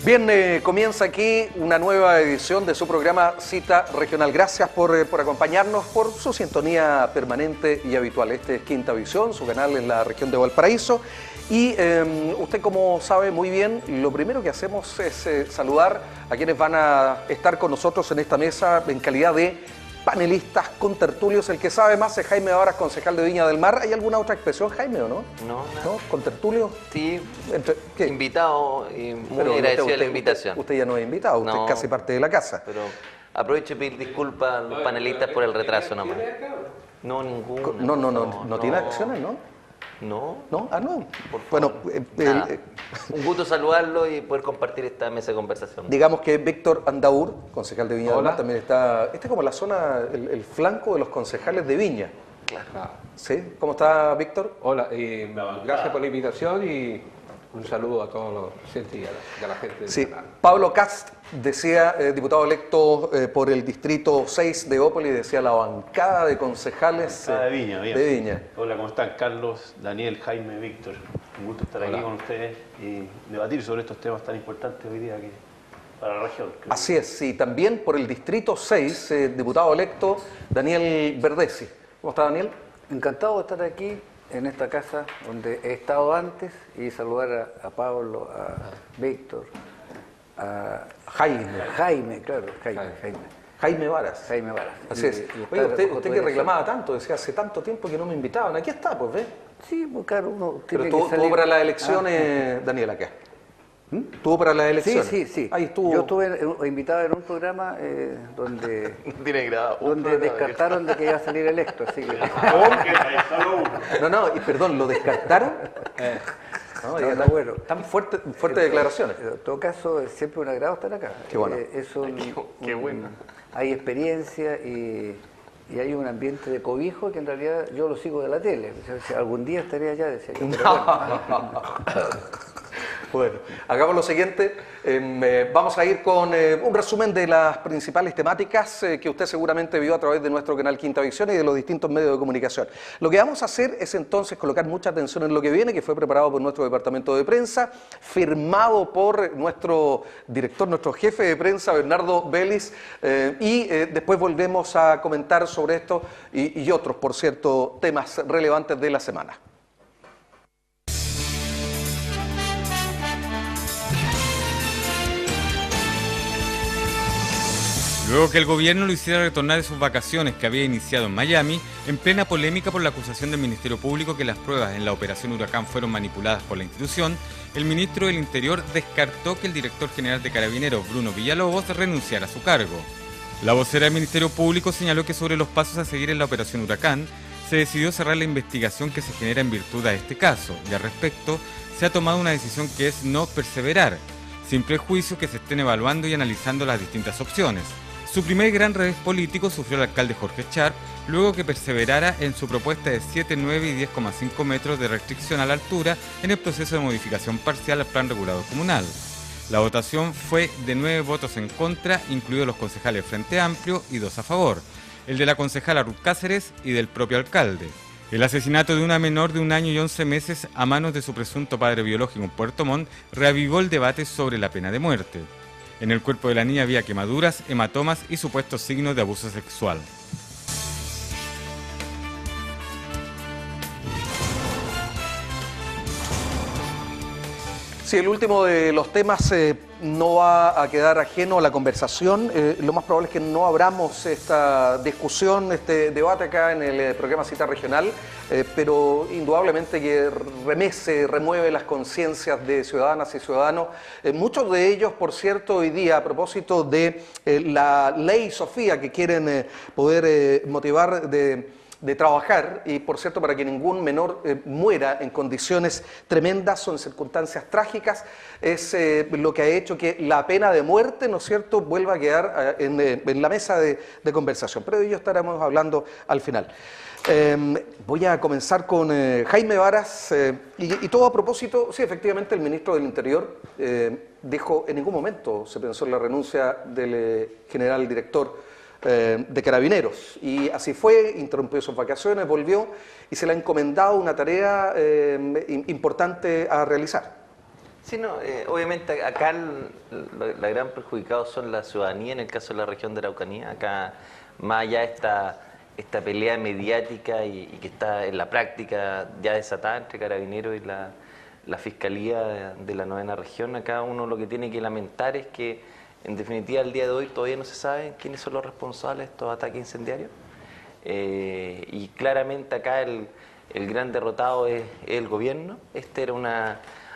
Bien, comienza aquí una nueva edición de su programa Cita Regional. Gracias por acompañarnos, por su sintonía permanente y habitual. Este es Quinta Visión, su canal en la región de Valparaíso. Y usted, como sabe muy bien, lo primero que hacemos es saludar a quienes van a estar con nosotros en esta mesa en calidad de panelistas, contertulios. El que sabe más es Jaime Varas, concejal de Viña del Mar. ¿Hay alguna otra expresión, Jaime, o no? No. ¿Contertulio? Sí, ¿Qué? invitado y muy agradecido de la invitación. Usted ya no es invitado, usted es casi parte de la casa. Pero aprovecho y pedir disculpas a los panelistas por el retraso nomás. No, ninguno. ¿No tiene acciones, no? No. ¿No? Ah, no. Bueno, bueno, un gusto saludarlo y poder compartir esta mesa de conversación. digamos que Víctor Andaur, concejal de Viña del Mar, también está. Este es como la zona, el flanco de los concejales de Viña. Claro. ¿Sí? ¿Cómo está, Víctor? Hola, gracias por la invitación y un saludo a todos los oyentes y a la gente del Sí. canal. Pablo Cast, decía, diputado electo por el distrito 6 de Ópolis, decía la bancada de concejales de Viña, bien. de Viña. Hola, ¿cómo están? Carlos, Daniel, Jaime, Víctor. Un gusto estar aquí con ustedes y debatir sobre estos temas tan importantes hoy día aquí para la región. Así es, sí. También por el distrito 6, diputado electo Daniel Verdesi. ¿Cómo está, Daniel? Encantado de estar aquí en esta casa donde he estado antes y saludar a Pablo, a Víctor, a Jaime Jaime Varas. Jaime Varas. Así es. Oye, usted que reclamaba tanto, decía hace tanto tiempo que no me invitaban. Aquí está, pues, ¿ves? Sí, pues claro, uno Pero tiene que salir. tuvo para las elecciones, Daniel, acá. ¿Tuvo para las elecciones? Sí. Ahí estuvo. Yo estuve invitado en un programa donde Tiene grabado. donde descartaron de que iba a salir electo, así que... No, y perdón, ¿lo descartaron? No, bueno. Tan fuertes declaraciones. En todo caso, es siempre un agrado estar acá. Qué bueno. Qué bueno. Hay experiencia y hay un ambiente de cobijo que en realidad yo lo sigo de la tele. O sea, algún día estaré allá, decía yo. Pero bueno. Bueno, hagamos lo siguiente, vamos a ir con un resumen de las principales temáticas que usted seguramente vio a través de nuestro canal Quinta Visión y de los distintos medios de comunicación. Lo que vamos a hacer es entonces colocar mucha atención en lo que viene, que fue preparado por nuestro departamento de prensa, firmado por nuestro director, nuestro jefe de prensa, Bernardo Vélez, y después volvemos a comentar sobre esto y otros, por cierto, temas relevantes de la semana. Luego que el gobierno lo hiciera retornar de sus vacaciones que había iniciado en Miami, en plena polémica por la acusación del Ministerio Público que las pruebas en la operación Huracán fueron manipuladas por la institución, el ministro del Interior descartó que el director general de Carabineros, Bruno Villalobos, renunciara a su cargo. La vocera del Ministerio Público señaló que sobre los pasos a seguir en la operación Huracán, se decidió cerrar la investigación que se genera en virtud de este caso, y al respecto se ha tomado una decisión que es no perseverar, sin prejuicio que se estén evaluando y analizando las distintas opciones. Su primer gran revés político sufrió el alcalde Jorge Sharp, luego que perseverara en su propuesta de 7, 9 y 10,5 metros de restricción a la altura en el proceso de modificación parcial al plan regulador comunal. La votación fue de 9 votos en contra, incluidos los concejales Frente Amplio y 2 a favor, el de la concejala Ruth Cáceres y del propio alcalde. El asesinato de una menor de 1 año y 11 meses a manos de su presunto padre biológico en Puerto Montt reavivó el debate sobre la pena de muerte. En el cuerpo de la niña había quemaduras, hematomas y supuestos signos de abuso sexual. Sí, el último de los temas no va a quedar ajeno a la conversación. Lo más probable es que no abramos esta discusión, este debate acá en el programa Cita Regional, pero indudablemente que remueve las conciencias de ciudadanas y ciudadanos. Muchos de ellos, por cierto, hoy día, a propósito de la ley Sofía, que quieren poder motivar de trabajar, y por cierto, para que ningún menor muera en condiciones tremendas o en circunstancias trágicas, es lo que ha hecho que la pena de muerte, ¿no es cierto?, vuelva a quedar en la mesa de conversación. Pero de ello estaremos hablando al final. Voy a comenzar con Jaime Varas, y todo a propósito, sí, efectivamente el ministro del Interior dijo, en ningún momento se pensó en la renuncia del general director de Carabineros, y así fue, interrumpió sus vacaciones, volvió y se le ha encomendado una tarea importante a realizar. Sí, no, obviamente acá la gran perjudicada son la ciudadanía, en el caso de la región de Araucanía. Acá, más allá de esta pelea mediática y que está en la práctica ya desatada entre Carabineros y la Fiscalía de la 9ª región, acá uno lo que tiene que lamentar es que, en definitiva, al día de hoy todavía no se sabe quiénes son los responsables de estos ataques incendiarios. Y claramente acá el gran derrotado es el gobierno.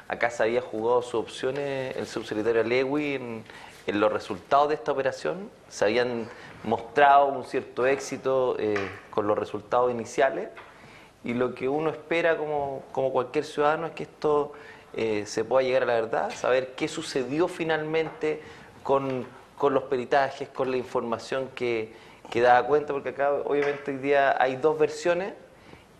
Acá se había jugado sus opciones el subsecretario Lewy en los resultados de esta operación. Se habían mostrado un cierto éxito con los resultados iniciales, y lo que uno espera como cualquier ciudadano es que esto se pueda llegar a la verdad, saber qué sucedió finalmente con los peritajes, con la información que daba cuenta, porque acá obviamente hoy día hay dos versiones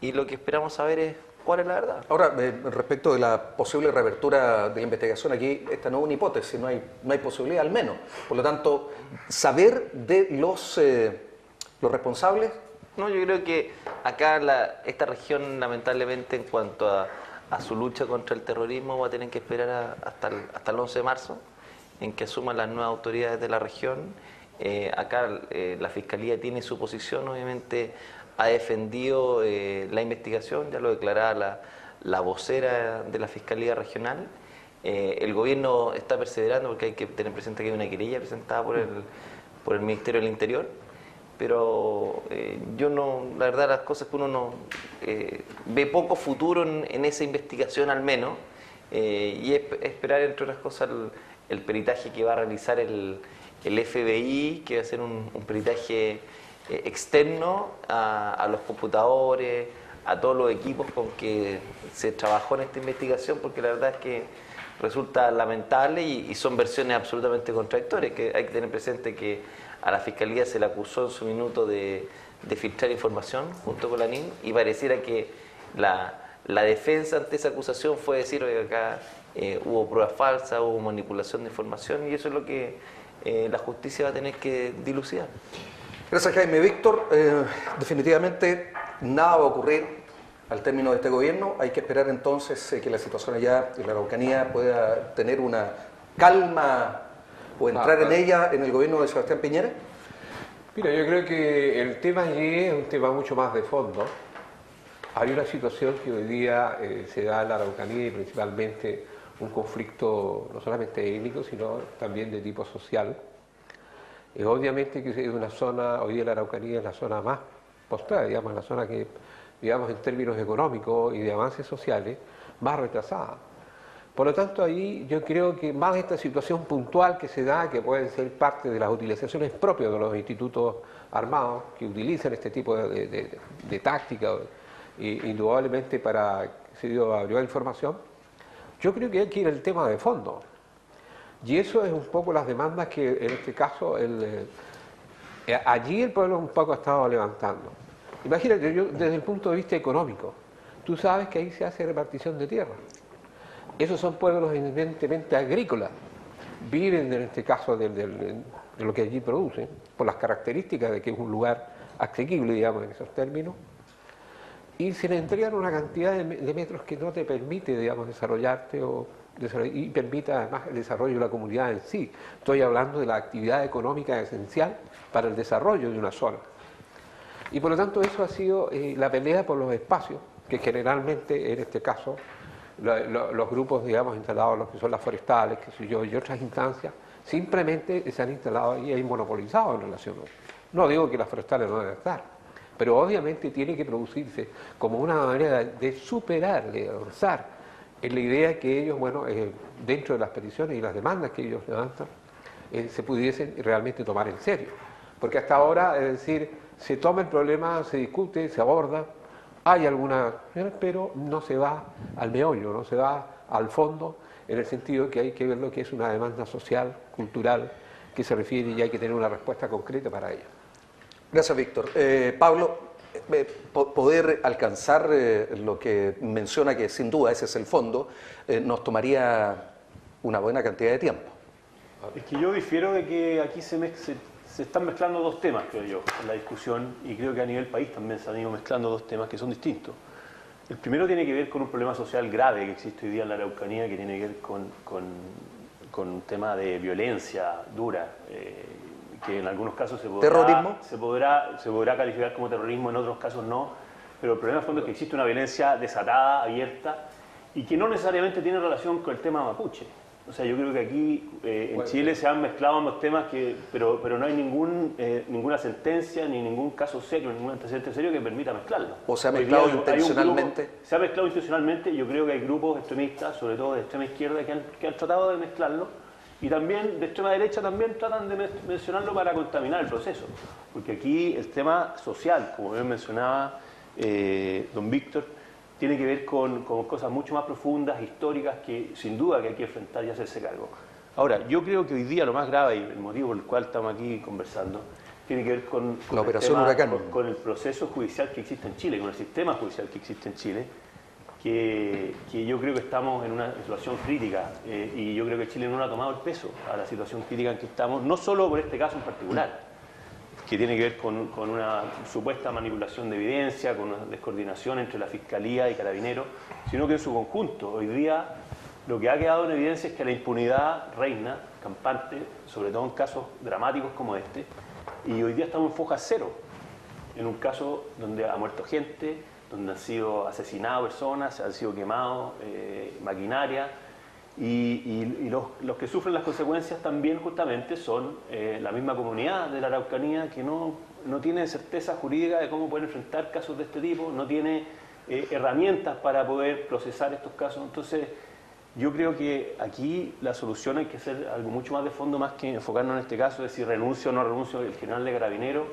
y lo que esperamos saber es cuál es la verdad. Ahora, respecto de la posible reapertura de la investigación, aquí esta no es una hipótesis, no hay posibilidad al menos. Por lo tanto, saber de los responsables. No, yo creo que acá esta región, lamentablemente, en cuanto a su lucha contra el terrorismo, va a tener que esperar hasta el 11 de marzo, en que asuman las nuevas autoridades de la región. Acá la Fiscalía tiene su posición, obviamente ha defendido la investigación, ya lo declaraba la vocera de la Fiscalía Regional. El gobierno está perseverando porque hay que tener presente que hay una querella presentada por el Ministerio del Interior, pero yo no, la verdad las cosas que uno no ve poco futuro en esa investigación al menos, y esperar entre otras cosas el peritaje que va a realizar el FBI, que va a ser un peritaje externo a los computadores, a todos los equipos con que se trabajó en esta investigación, porque la verdad es que resulta lamentable y son versiones absolutamente contradictorias, que hay que tener presente que a la Fiscalía se le acusó en su minuto de filtrar información junto con la NIN, y pareciera que la defensa ante esa acusación fue decir, oye, acá hubo pruebas falsas, hubo manipulación de información, y eso es lo que la justicia va a tener que dilucidar. Gracias, Jaime Víctor. Definitivamente nada va a ocurrir al término de este gobierno. Hay que esperar entonces que la situación allá en la Araucanía pueda tener una calma o entrar en ella en el gobierno de Sebastián Piñera. Mira, yo creo que el tema allí es un tema mucho más de fondo. Hay una situación que hoy día se da en la Araucanía, y principalmente un conflicto no solamente étnico, sino también de tipo social. Obviamente que es una zona, hoy día la Araucanía es la zona más postrera, digamos, la zona que, digamos, en términos económicos y de avances sociales, más retrasada. Por lo tanto, ahí yo creo que más esta situación puntual que se da, que pueden ser parte de las utilizaciones propias de los institutos armados, que utilizan este tipo de táctica, indudablemente para averiguar información, yo creo que hay que ir al tema de fondo. Y eso es un poco las demandas que en este caso allí el pueblo un poco ha estado levantando. Imagínate, yo desde el punto de vista económico, tú sabes que ahí se hace repartición de tierra. Esos son pueblos evidentemente agrícolas, viven en este caso de lo que allí producen, por las características de que es un lugar asequible, digamos, en esos términos, y se le entregan una cantidad de metros que no te permite, digamos, desarrollarte y permite además el desarrollo de la comunidad en sí. Estoy hablando de la actividad económica esencial para el desarrollo de una zona. Y por lo tanto eso ha sido la pelea por los espacios, que generalmente en este caso los grupos, digamos, instalados, los que son las forestales, qué sé yo, y otras instancias, simplemente se han instalado y han monopolizado en relación a eso. No digo que las forestales no deben estar, pero obviamente tiene que producirse como una manera de superar, de avanzar en la idea que ellos, bueno, dentro de las peticiones y las demandas que ellos levantan, se pudiesen realmente tomar en serio. Porque hasta ahora, es decir, se toma el problema, se discute, se aborda, hay alguna, pero no se va al meollo, no se va al fondo, en el sentido que hay que ver lo que es una demanda social, cultural, que se refiere y hay que tener una respuesta concreta para ello. Gracias, Víctor. Pablo, poder alcanzar lo que menciona, que sin duda ese es el fondo, nos tomaría una buena cantidad de tiempo. Es que yo difiero de que aquí se están mezclando dos temas, creo yo, en la discusión, y creo que a nivel país también se han ido mezclando dos temas que son distintos. El primero tiene que ver con un problema social grave que existe hoy día en la Araucanía, que tiene que ver con un tema de violencia dura, que en algunos casos ¿Terrorismo? se podrá calificar como terrorismo, en otros casos no, pero el problema de fondo es que existe una violencia desatada, abierta, y que no necesariamente tiene relación con el tema mapuche. O sea, yo creo que aquí en Chile se han mezclado ambos temas, pero no hay ninguna sentencia ni ningún caso serio, ningún antecedente serio que permita mezclarlo. ¿O se ha mezclado intencionalmente? Se ha mezclado intencionalmente, y yo creo que hay grupos extremistas, sobre todo de extrema izquierda, que han tratado de mezclarlo, y también de extrema derecha también tratan de mencionarlo para contaminar el proceso. Porque aquí el tema social, como bien mencionaba don Víctor, tiene que ver con cosas mucho más profundas, históricas, que sin duda que hay que enfrentar y hacerse cargo. Ahora, yo creo que hoy día lo más grave, y el motivo por el cual estamos aquí conversando, tiene que ver con la operación Huracán, con el proceso judicial que existe en Chile, con el sistema judicial que existe en Chile, que yo creo que estamos en una situación crítica, y yo creo que Chile no le ha tomado el peso a la situación crítica en que estamos, no solo por este caso en particular, que tiene que ver con una supuesta manipulación de evidencia, con una descoordinación entre la Fiscalía y Carabineros, sino que en su conjunto. Hoy día lo que ha quedado en evidencia es que la impunidad reina, campante, sobre todo en casos dramáticos como este, y hoy día estamos en foja cero, en un caso donde ha muerto gente, donde han sido asesinadas personas, han sido quemados maquinaria, y los que sufren las consecuencias también justamente son la misma comunidad de la Araucanía, que no tiene certeza jurídica de cómo poder enfrentar casos de este tipo, no tiene herramientas para poder procesar estos casos. Entonces yo creo que aquí la solución hay que hacer algo mucho más de fondo, más que enfocarnos en este caso de si renuncio o no renuncio el general de Carabineros.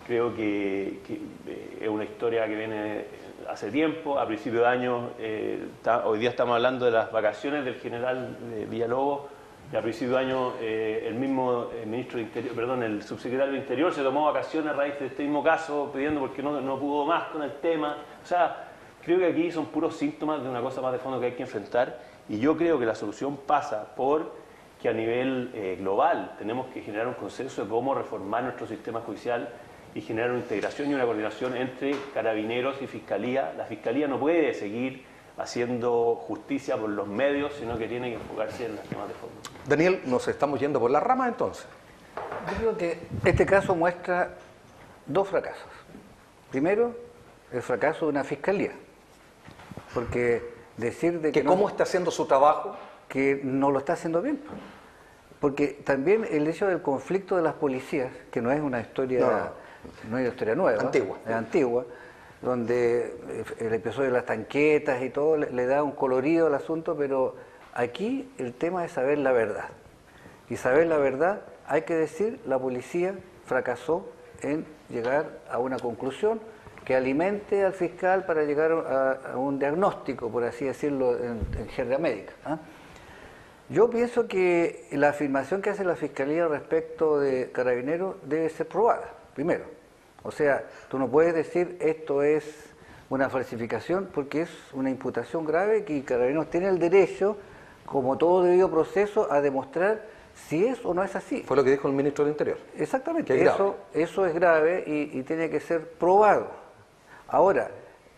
Creo que es una historia que viene hace tiempo. A principio de año, hoy día estamos hablando de las vacaciones del general Villalobos, y a principio de año el mismo ministro de Interior, perdón, el subsecretario de Interior se tomó vacaciones a raíz de este mismo caso, pidiendo porque no pudo más con el tema. O sea, creo que aquí son puros síntomas de una cosa más de fondo que hay que enfrentar, y yo creo que la solución pasa por que a nivel global tenemos que generar un consenso de cómo reformar nuestro sistema judicial y generar una integración y una coordinación entre Carabineros y Fiscalía. La Fiscalía no puede seguir haciendo justicia por los medios, sino que tiene que enfocarse en los temas de fondo. Daniel, nos estamos yendo por las ramas entonces. Yo creo que este caso muestra dos fracasos. Primero, el fracaso de una Fiscalía, porque decir de que ¿Cómo está haciendo su trabajo? Que no lo está haciendo bien. Porque también el hecho del conflicto de las policías, que no es una historia... No es una historia nueva, es antigua, donde el episodio de las tanquetas y todo le da un colorido al asunto, pero aquí el tema es saber la verdad. Y saber la verdad, hay que decir, la policía fracasó en llegar a una conclusión que alimente al fiscal para llegar a un diagnóstico, por así decirlo, en jerga médica. Yo pienso que la afirmación que hace la Fiscalía respecto de Carabineros debe ser probada. Primero, o sea, tú no puedes decir esto es una falsificación porque es una imputación grave que Carabineros tiene el derecho, como todo debido proceso, a demostrar si es o no es así. Fue lo que dijo el ministro del Interior. Exactamente, eso es grave y tiene que ser probado. Ahora,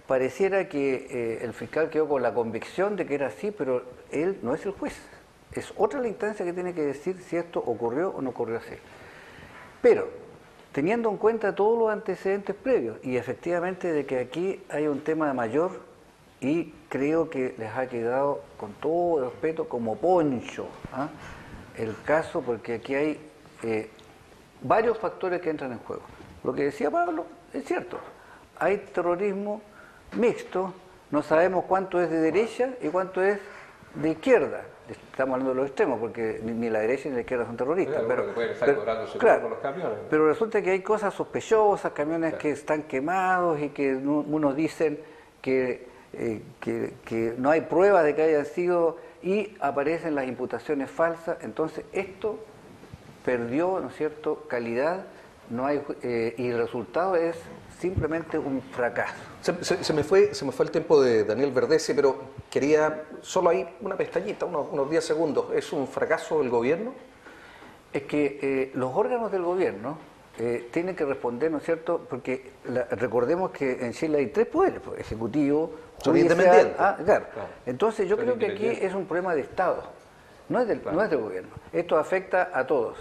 pareciera que el fiscal quedó con la convicción de que era así, pero él no es el juez. Es otra la instancia que tiene que decir si esto ocurrió o no ocurrió así. Pero teniendo en cuenta todos los antecedentes previos, y efectivamente de que aquí hay un tema mayor, y creo que les ha quedado, con todo respeto, como poncho el caso, porque aquí hay varios factores que entran en juego. Lo que decía Pablo es cierto, hay terrorismo mixto, no sabemos cuánto es de derecha y cuánto es de izquierda. Estamos hablando de los extremos, porque ni la derecha ni la izquierda son terroristas. Pero resulta que hay cosas sospechosas, camiones que están quemados y que unos dicen que no hay pruebas de que hayan sido, y aparecen las imputaciones falsas. Entonces esto perdió, ¿no es cierto?, calidad, no hay, y el resultado es simplemente un fracaso. Se me fue el tiempo de Daniel Verdesi, pero quería solo ahí una pestañita, unos 10 segundos. ¿Es un fracaso del gobierno? Es que los órganos del gobierno tienen que responder, ¿no es cierto? Porque recordemos que en Chile hay 3 poderes, pues, ejecutivo, son judicial, independientes. Claro. Entonces yo creo que aquí es un problema de Estado, no es del gobierno. Esto afecta a todos.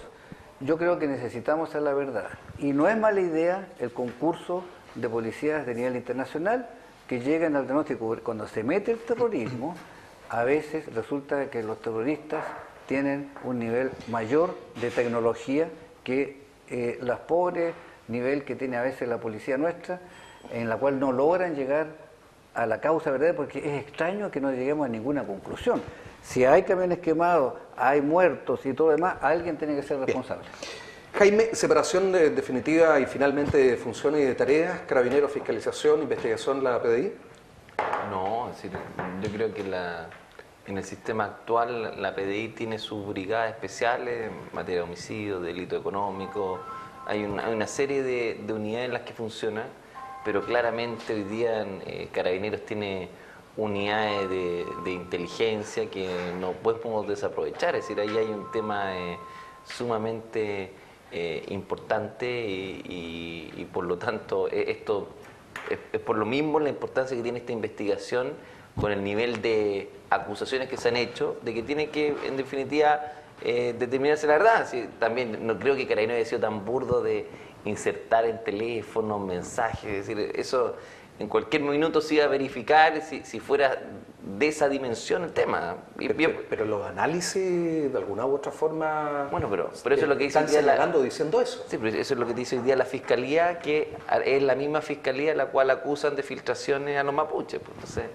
Yo creo que necesitamos saber la verdad. Y no es mala idea el concurso de policías de nivel internacional que llegan al diagnóstico. Cuando se mete el terrorismo, a veces resulta que los terroristas tienen un nivel mayor de tecnología que los pobres nivel que tiene a veces la policía nuestra, en la cual no logran llegar a la causa verdadera, porque es extraño que no lleguemos a ninguna conclusión. Si hay camiones quemados, hay muertos y todo lo demás, alguien tiene que ser responsable. Jaime, separación definitiva y finalmente de funciones y de tareas, Carabineros, fiscalización, investigación, la PDI. No, es decir, yo creo que en el sistema actual la PDI tiene sus brigadas especiales en materia de homicidio, delito económico, hay una serie de unidades en las que funcionan, pero claramente hoy día Carabineros tiene unidades de inteligencia que no podemos desaprovechar, es decir, ahí hay un tema sumamente importante y por lo tanto esto es por lo mismo la importancia que tiene esta investigación con el nivel de acusaciones que se han hecho, de que tiene que, en definitiva, determinarse la verdad. Sí, también no creo que Carabineros haya sido tan burdo de insertar en teléfono mensajes, es decir, eso en cualquier minuto se iba a verificar si fuera de esa dimensión el tema. Pero los análisis, de alguna u otra forma, bueno, pero eso es lo que dice están señalando diciendo eso. Sí, pero eso es lo que dice hoy día la Fiscalía, que es la misma Fiscalía la cual acusan de filtraciones a los mapuches. Pues, entonces,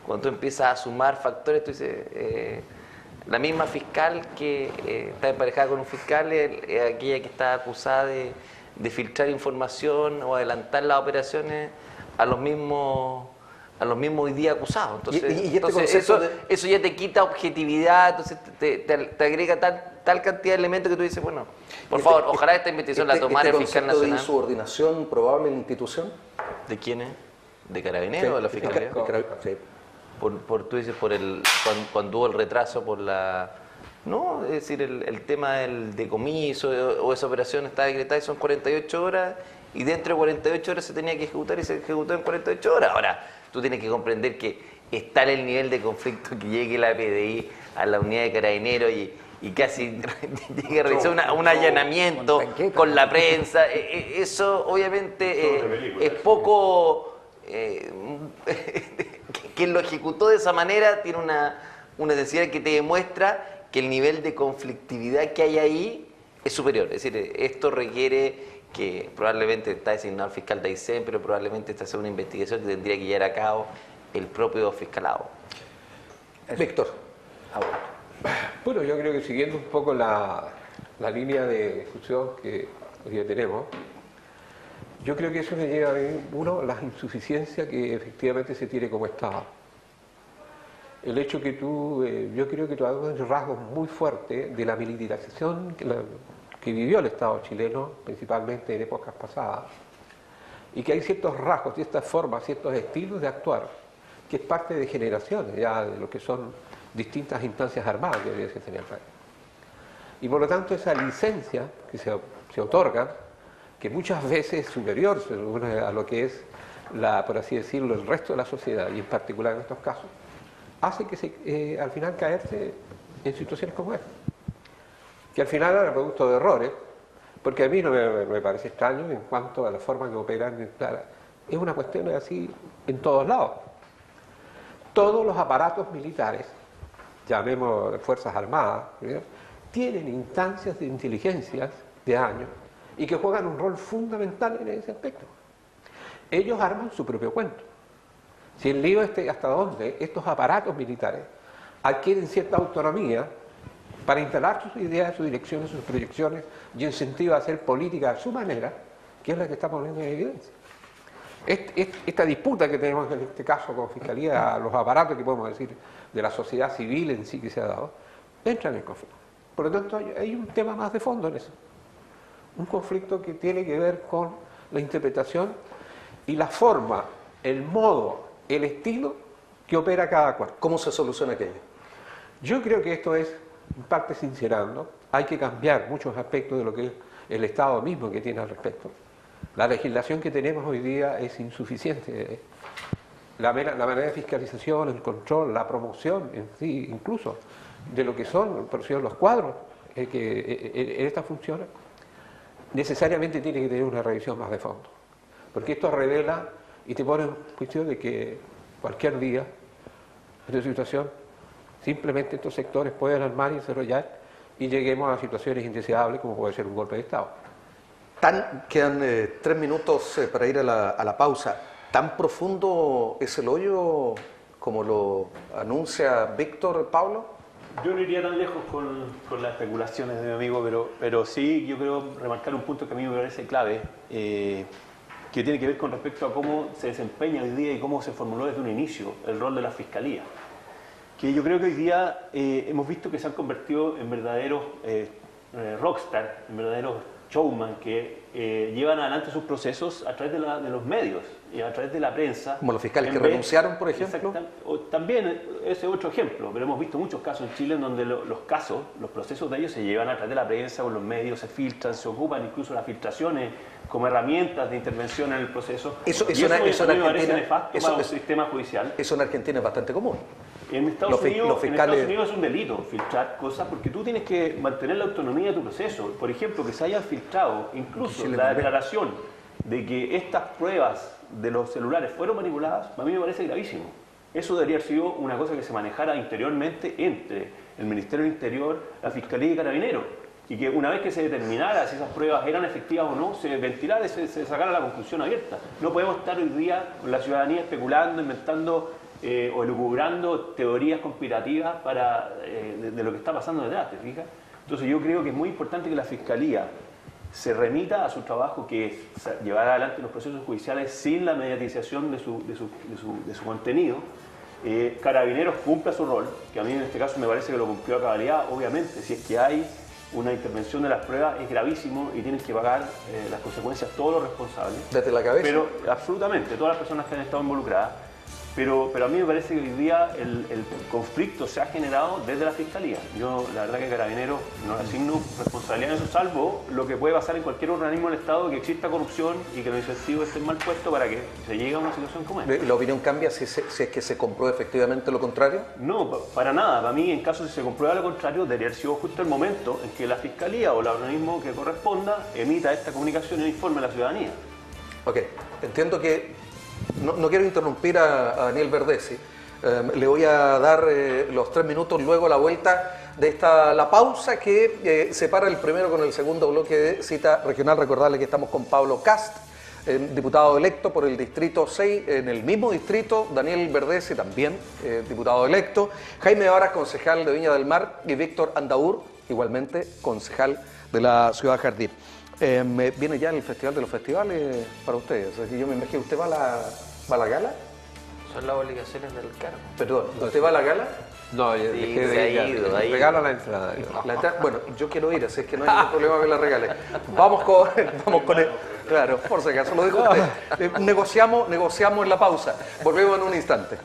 cuando tú empiezas a sumar factores, tú dices, la misma fiscal que está emparejada con un fiscal es aquella que está acusada de filtrar información o adelantar las operaciones a los mismos hoy día acusados. Entonces, eso ya te quita objetividad, entonces te agrega tal cantidad de elementos que tú dices, bueno, por favor, ojalá esta investigación la tomara el fiscal nacional. ¿De insubordinación probable en la institución? ¿De quién es? ¿De Carabineros o de la Fiscalía? Sí. Tú dices, cuando hubo el retraso por la... No, es decir, el tema del decomiso o esa operación está decretada y son 48 horas y dentro de 48 horas se tenía que ejecutar y se ejecutó en 48 horas. Ahora, tú tienes que comprender que está en el nivel de conflicto que llegue la PDI a la unidad de Carabineros y casi llegue a realizar un allanamiento con la prensa. Eso obviamente es poco... quien lo ejecutó de esa manera tiene una necesidad que te demuestra que el nivel de conflictividad que hay ahí es superior. Es decir, esto requiere que probablemente está designado el fiscal de Aysén, pero probablemente esta sea una investigación que tendría que llevar a cabo el propio fiscalado. Víctor. Bueno, yo creo que siguiendo un poco la línea de discusión que hoy día tenemos, yo creo que eso le lleva a uno la insuficiencia que efectivamente se tiene como Estado. El hecho que yo creo que tú has un rasgo muy fuerte de la militarización que vivió el Estado chileno, principalmente en épocas pasadas, y que hay ciertos rasgos, ciertas formas, ciertos estilos de actuar, que es parte de generaciones ya de lo que son distintas instancias armadas que hoy día se tienen en el país. Y por lo tanto esa licencia que se otorga, que muchas veces es superior a lo que es, por así decirlo, el resto de la sociedad, y en particular en estos casos, hace que al final caerse en situaciones como esta. Que al final era producto de errores, porque a mí no me parece extraño en cuanto a la forma que operan. Es una cuestión así en todos lados. Todos los aparatos militares, llamemos Fuerzas Armadas, ¿verdad?, tienen instancias de inteligencia de años y que juegan un rol fundamental en ese aspecto. Ellos arman su propio cuento. Si el lío hasta dónde estos aparatos militares adquieren cierta autonomía para instalar sus ideas, sus direcciones, sus proyecciones y incentivar a hacer política a su manera, que es la que está poniendo en evidencia. Esta disputa que tenemos en este caso con Fiscalía, los aparatos que podemos decir de la sociedad civil en sí que se ha dado, entran en conflicto. Por lo tanto, hay un tema más de fondo en eso. Un conflicto que tiene que ver con la interpretación y la forma, el modo, el estilo que opera cada cual. ¿Cómo se soluciona aquello? Yo creo que esto es, en parte sincerando, hay que cambiar muchos aspectos de lo que es el Estado mismo que tiene al respecto. La legislación que tenemos hoy día es insuficiente. La manera de fiscalización, el control, la promoción en sí, incluso de lo que son, por ejemplo, los cuadros en estas funciones, necesariamente tiene que tener una revisión más de fondo. Porque esto revela y te pone en cuestión de que cualquier día, en esta situación, simplemente estos sectores pueden armar y desarrollar y lleguemos a situaciones indeseables como puede ser un golpe de Estado. Quedan 3 minutos para ir a la pausa. ¿Tan profundo es el hoyo como lo anuncia Víctor, Pablo? Yo no iría tan lejos con las especulaciones de mi amigo, pero sí yo creo remarcar un punto que a mí me parece clave, que tiene que ver con respecto a cómo se desempeña hoy día y cómo se formuló desde un inicio el rol de la Fiscalía. Que yo creo que hoy día hemos visto que se han convertido en verdaderos rockstar, en verdaderos showman que llevan adelante sus procesos a través de los medios y a través de la prensa. Como los fiscales que renunciaron, por ejemplo. También ese es otro ejemplo, pero hemos visto muchos casos en Chile en donde los procesos de ellos se llevan a través de la prensa o los medios, se filtran, se ocupan incluso las filtraciones como herramientas de intervención en el proceso. Eso me parece nefasto para un sistema judicial. Eso en Argentina es bastante común. En Estados Unidos es un delito filtrar cosas porque tú tienes que mantener la autonomía de tu proceso. Por ejemplo, que se haya filtrado incluso la declaración de que estas pruebas de los celulares fueron manipuladas, a mí me parece gravísimo. Eso debería haber sido una cosa que se manejara interiormente entre el Ministerio del Interior, la Fiscalía y Carabineros. Y que una vez que se determinara si esas pruebas eran efectivas o no, se ventilara y se sacara la conclusión abierta. No podemos estar hoy día con la ciudadanía especulando, inventando o elucubrando teorías conspirativas de lo que está pasando detrás, ¿te fijas? Entonces yo creo que es muy importante que la Fiscalía se remita a su trabajo, que es llevar adelante los procesos judiciales sin la mediatización de su contenido. Carabineros cumpla su rol, que a mí en este caso me parece que lo cumplió a cabalidad, obviamente. Si es que hay una intervención de las pruebas es gravísimo y tienes que pagar las consecuencias todos los responsables. ¿Desde la cabeza? Pero absolutamente, todas las personas que han estado involucradas. Pero a mí me parece que hoy día el conflicto se ha generado desde la Fiscalía. Yo, la verdad que Carabineros no le asigno responsabilidad en eso, salvo lo que puede pasar en cualquier organismo del Estado, que exista corrupción y que los incentivos estén mal puestos para que se llegue a una situación como esta. ¿La opinión cambia si es que se comprueba efectivamente lo contrario? No, para nada. Para mí, en caso de que se comprueba lo contrario, debería haber sido justo el momento en que la Fiscalía o el organismo que corresponda emita esta comunicación y informe a la ciudadanía. Ok, entiendo que no quiero interrumpir a Daniel Verdesi. Le voy a dar los 3 minutos, luego la vuelta de la pausa que separa el primero con el segundo bloque de Cita Regional. Recordarle que estamos con Pablo Kast, diputado electo por el Distrito 6, en el mismo distrito, Daniel Verdesi también, diputado electo, Jaime Varas, concejal de Viña del Mar, y Víctor Andaur, igualmente concejal de la Ciudad Jardín. Viene ya el Festival de los Festivales para ustedes. Yo me imagino, ¿usted va a la gala? Son las obligaciones del cargo. Perdón, ¿usted va a la gala? No, yo dejé de ir. Regala la entrada. Bueno, yo quiero ir, así es que no hay ningún problema que la regale. Vamos con el... Claro, por si acaso lo dijo usted. Negociamos en la pausa. Volvemos en un instante.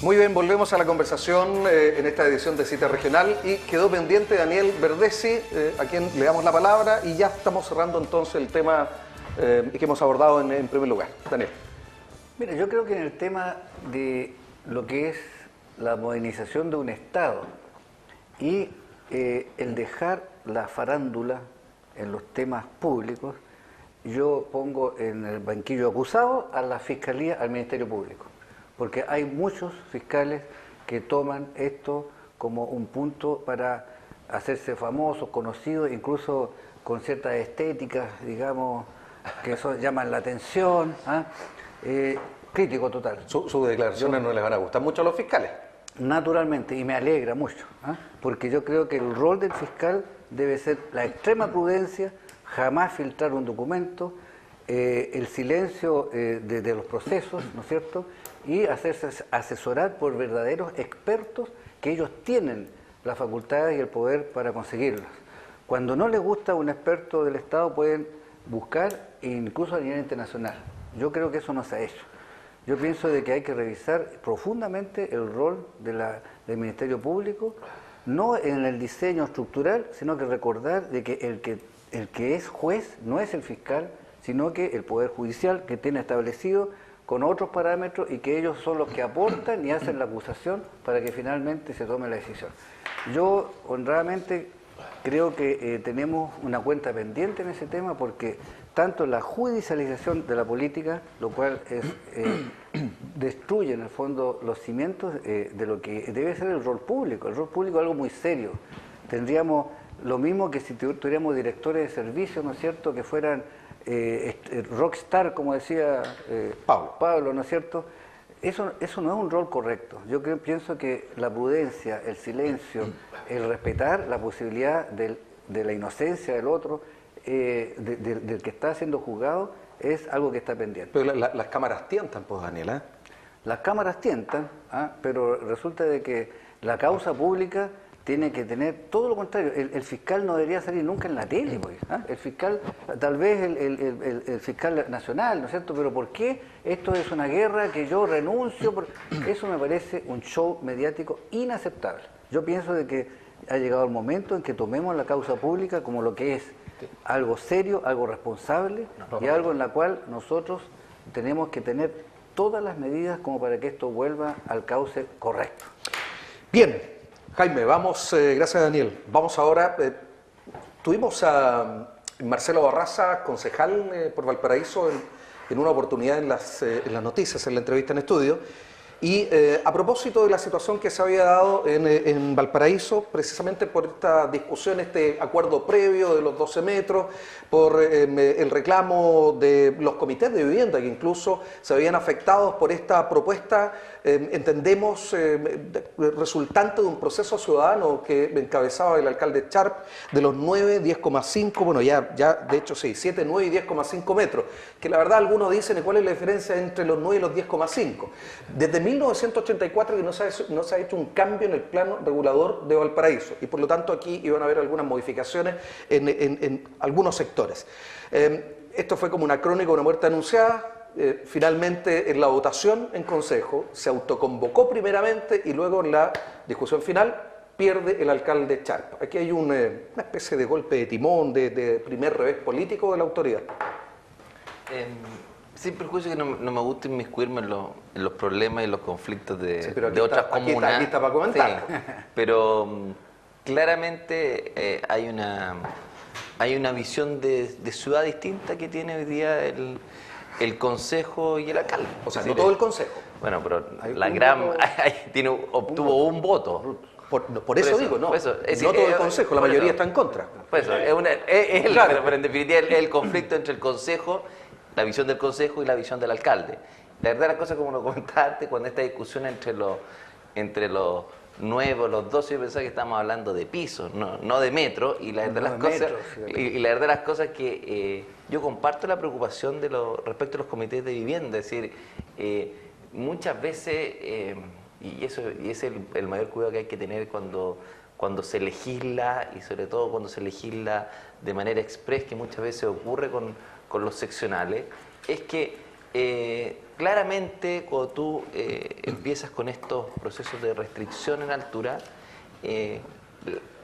Muy bien, volvemos a la conversación en esta edición de Cita Regional y quedó pendiente Daniel Verdesi, a quien le damos la palabra, y ya estamos cerrando entonces el tema que hemos abordado en primer lugar. Daniel. Mira, yo creo que en el tema de lo que es la modernización de un Estado y el dejar la farándula en los temas públicos, yo pongo en el banquillo acusado a la Fiscalía, al Ministerio Público. porque hay muchos fiscales que toman esto como un punto para hacerse famosos, conocidos, incluso con ciertas estéticas, digamos, que eso llaman la atención. Crítico total. Sus declaraciones no les van a gustar mucho a los fiscales. Naturalmente, y me alegra mucho, porque yo creo que el rol del fiscal debe ser la extrema prudencia, jamás filtrar un documento, el silencio de los procesos, ¿no es cierto?, y hacerse asesorar por verdaderos expertos que ellos tienen las facultades y el poder para conseguirlas. Cuando no les gusta un experto del Estado pueden buscar incluso a nivel internacional. Yo creo que eso no se ha hecho. Yo pienso de que hay que revisar profundamente el rol del Ministerio Público, no en el diseño estructural, sino que recordar de que el que es juez no es el fiscal, sino que el Poder Judicial, que tiene establecido con otros parámetros y que ellos son los que aportan y hacen la acusación para que finalmente se tome la decisión. Yo honradamente creo que tenemos una cuenta pendiente en ese tema porque tanto la judicialización de la política, lo cual destruye en el fondo los cimientos de lo que debe ser el rol público. El rol público es algo muy serio. Tendríamos lo mismo que si tuviéramos directores de servicio, ¿no es cierto?, que fueran rockstar, como decía Pablo, ¿no es cierto? Eso no es un rol correcto. Yo pienso que la prudencia, el silencio, el respetar la posibilidad de la inocencia del otro, del que está siendo juzgado, es algo que está pendiente. Pero las cámaras tientan, pues, Daniela. Las cámaras tientan, pero resulta de que la causa pública tiene que tener todo lo contrario. El fiscal no debería salir nunca en la tele, pues, el fiscal, tal vez el fiscal nacional, ¿no es cierto? Pero ¿por qué esto es una guerra que yo renuncio? Eso me parece un show mediático inaceptable. Yo pienso de que ha llegado el momento en que tomemos la causa pública como lo que es, algo serio, algo responsable y algo en la cual nosotros tenemos que tener todas las medidas como para que esto vuelva al cauce correcto. Bien, Jaime, vamos, gracias Daniel. Vamos ahora, tuvimos a Marcelo Barraza, concejal por Valparaíso, en una oportunidad en las noticias, en la entrevista en estudio. Y a propósito de la situación que se había dado en Valparaíso, precisamente por esta discusión, este acuerdo previo de los 12 metros, por el reclamo de los comités de vivienda que incluso se habían afectados por esta propuesta, entendemos, resultante de un proceso ciudadano que encabezaba el alcalde Charp, de los 9, 10,5, bueno ya de hecho sí, 7, 9 y 10,5 metros, que la verdad algunos dicen cuál es la diferencia entre los 9 y los 10,5. Desde 1984 que no se ha hecho un cambio en el plano regulador de Valparaíso y por lo tanto aquí iban a haber algunas modificaciones en algunos sectores. Esto fue como una crónica, una muerte anunciada. Finalmente en la votación en consejo se autoconvocó primeramente y luego en la discusión final pierde el alcalde Charp. Aquí hay una especie de golpe de timón, de primer revés político de la autoridad. Sin perjuicio que no me gusta inmiscuirme en los problemas y los conflictos de otras comunas. Aquí está para comentar. Sí, pero claramente hay una visión de ciudad distinta que tiene hoy día el consejo y el alcalde. O sea, no todo el consejo. Bueno, pero obtuvo un voto. Por eso digo, no. No todo el consejo, la mayoría está en contra. Pero en definitiva el conflicto entre el consejo, la visión del consejo y la visión del alcalde. La verdad, la cosa, como lo comentaste, cuando esta discusión entre los nuevos, los 12, yo pensaba que estábamos hablando de pisos, no de metro, y la verdad de las cosas es que yo comparto la preocupación respecto a los comités de vivienda, es decir, muchas veces, y es el mayor cuidado que hay que tener cuando se legisla, y sobre todo cuando se legisla de manera express, que muchas veces ocurre con los seccionales, es que claramente cuando tú empiezas con estos procesos de restricción en altura,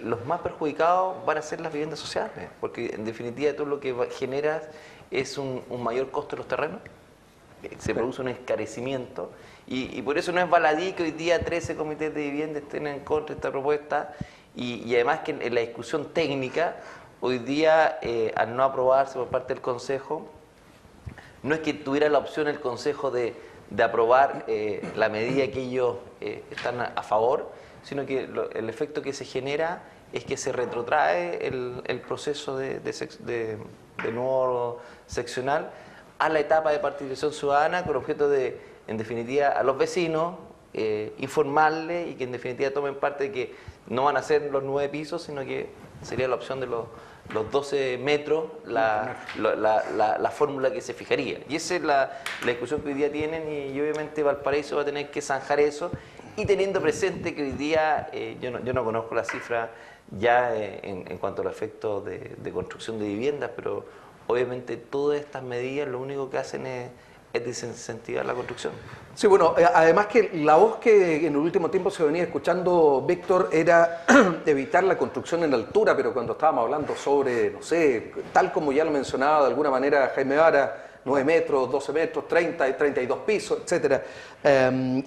los más perjudicados van a ser las viviendas sociales, porque en definitiva tú lo que generas es un mayor costo de los terrenos, se produce un encarecimiento, y por eso no es baladí que hoy día 13 comités de vivienda estén en contra de esta propuesta, y además que en la discusión técnica, hoy día al no aprobarse por parte del Consejo, no es que tuviera la opción el Consejo de de aprobar la medida que ellos están a favor, sino que el efecto que se genera es que se retrotrae el proceso de nuevo seccional a la etapa de participación ciudadana con objeto de, en definitiva, a los vecinos informarles y que en definitiva tomen parte de que no van a ser los 9 pisos, sino que sería la opción de los 12 metros la fórmula que se fijaría. Y esa es la discusión que hoy día tienen y obviamente Valparaíso va a tener que zanjar eso y teniendo presente que hoy día, yo no conozco la cifra ya en cuanto al efecto de construcción de viviendas, pero obviamente todas estas medidas lo único que hacen es desincentivar la construcción. Sí, bueno, además que la voz que en el último tiempo se venía escuchando, Víctor, era evitar la construcción en altura, pero cuando estábamos hablando sobre, no sé, tal como ya lo mencionaba de alguna manera Jaime Vara, 9 metros, 12 metros, 30 y 32 pisos, etc.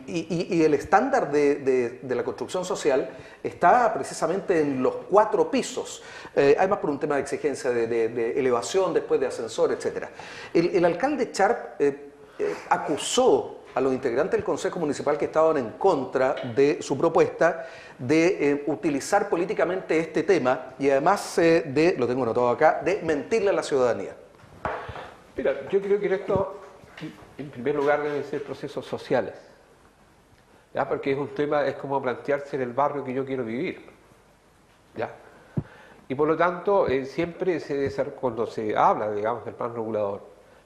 Y el estándar de la construcción social está precisamente en los 4 pisos, además por un tema de exigencia de elevación, después de ascensor, etc. El alcalde Charp acusó a los integrantes del Consejo Municipal que estaban en contra de su propuesta de utilizar políticamente este tema y además lo tengo anotado acá, de mentirle a la ciudadanía. Mira, yo creo que en esto, en primer lugar, deben ser procesos sociales, ¿ya? Porque es un tema, es como plantearse en el barrio que yo quiero vivir, ¿ya? Y por lo tanto, siempre se debe ser, cuando se habla, digamos, del plan regulador,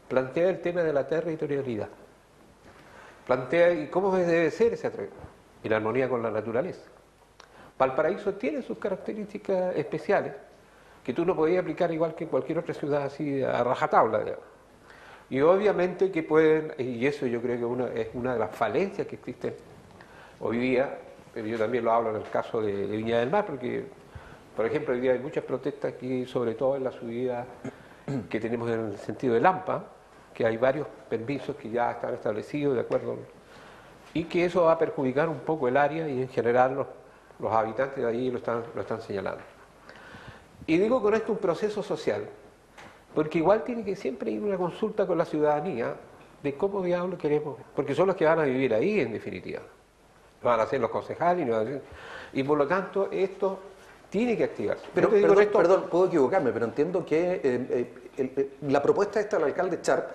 plantea el tema de la territorialidad, plantea y cómo debe ser esa y la armonía con la naturaleza. Valparaíso tiene sus características especiales que tú no podías aplicar igual que en cualquier otra ciudad así a rajatabla, digamos. Y obviamente que pueden, y eso yo creo que es una de las falencias que existen hoy día, pero yo también lo hablo en el caso de Viña del Mar, porque, por ejemplo, hoy día hay muchas protestas aquí, sobre todo en la subida que tenemos en el sentido de Lampa, que hay varios permisos que ya están establecidos de acuerdo, y que eso va a perjudicar un poco el área y en general los habitantes de allí lo están señalando. Y digo con esto un proceso social, porque igual tiene que siempre ir una consulta con la ciudadanía de cómo diablos queremos, porque son los que van a vivir ahí en definitiva. Van a ser los concejales y por lo tanto esto tiene que activarse. Pero perdón, puedo equivocarme, pero entiendo que la propuesta esta del alcalde Charp